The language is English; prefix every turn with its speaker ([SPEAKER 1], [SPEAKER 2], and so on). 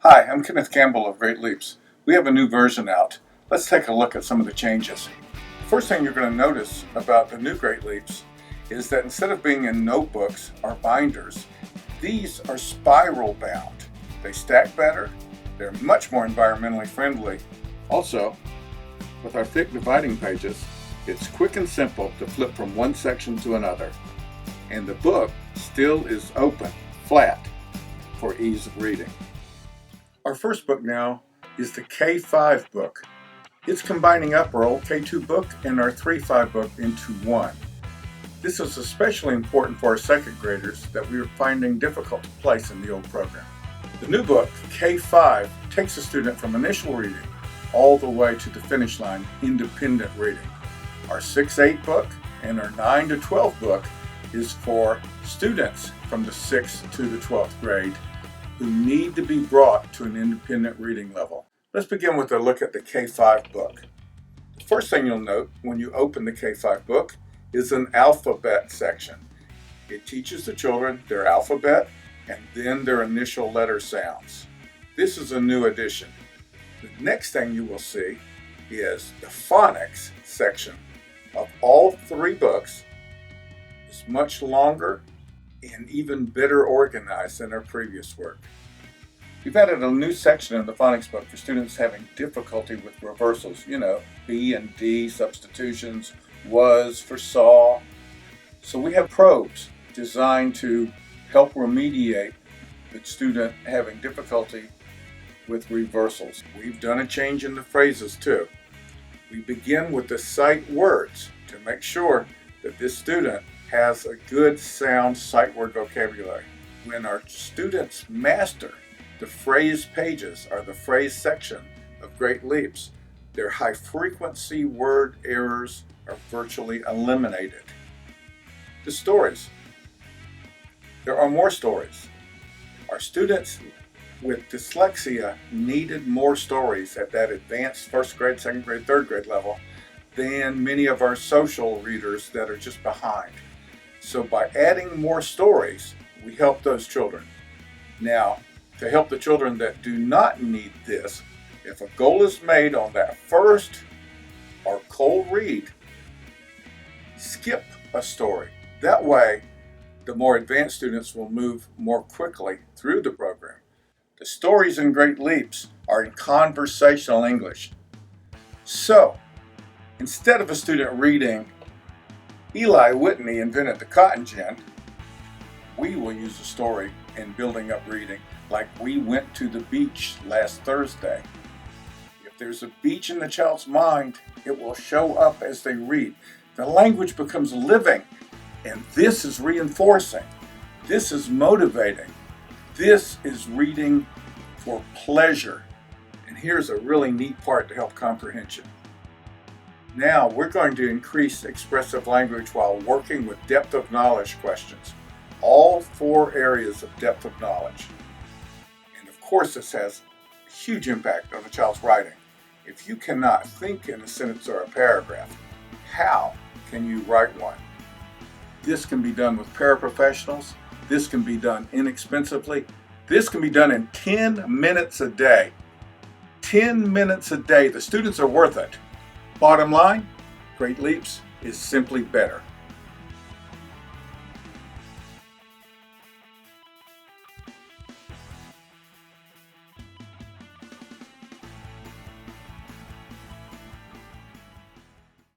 [SPEAKER 1] Hi, I'm Kenneth Campbell of Great Leaps. We have a new version out. Let's take a look at some of the changes. First thing you're going to notice about the new Great Leaps is that instead of being in notebooks or binders, these are spiral bound. They stack better, they're much more environmentally friendly. Also, with our thick dividing pages, it's quick and simple to flip from one section to another. And the book still is open, flat, for ease of reading. Our first book now is the K5 book. It's combining up our old K2 book and our 3-5 book into one. This is especially important for our second graders that we are finding difficult to place in the old program. The new book, K5, takes a student from initial reading all the way to the finish line, independent reading. Our 6-8 book and our 9-12 book is for students from the 6th to the 12th grade who need to be brought to an independent reading level. Let's begin with a look at the K5 book. The first thing you'll note when you open the K5 book is an alphabet section. It teaches the children their alphabet and then their initial letter sounds. This is a new addition. The next thing you will see is the phonics section of all 3 books. It's much longer and even better organized than our previous work. We've added a new section in the phonics book for students having difficulty with reversals, B and D substitutions, was for saw. So we have probes designed to help remediate the student having difficulty with reversals. We've done a change in the phrases too. We begin with the sight words to make sure that this student has a good sound sight word vocabulary. When our students master the phrase pages or the phrase section of Great Leaps, their high frequency word errors are virtually eliminated. The stories. There are more stories. Our students with dyslexia needed more stories at that advanced first grade, second grade, third grade level than many of our social readers that are just behind. So by adding more stories, we help those children. Now, to help the children that do not need this, if a goal is made on that first or cold read, skip a story. That way, the more advanced students will move more quickly through the program. The stories in Great Leaps are in conversational English. So, instead of a student reading, Eli Whitney invented the cotton gin, we will use a story in building up reading, like we went to the beach last Thursday. If there's a beach in the child's mind, it will show up as they read. The language becomes living, and this is reinforcing. This is motivating. This is reading for pleasure. And here's a really neat part to help comprehension. Now we're going to increase expressive language while working with depth of knowledge questions. All 4 areas of depth of knowledge. And of course this has a huge impact on the child's writing. If you cannot think in a sentence or a paragraph, how can you write one? This can be done with paraprofessionals. This can be done inexpensively. This can be done in 10 minutes a day. 10 minutes a day. The students are worth it. Bottom line, Great Leaps is simply better.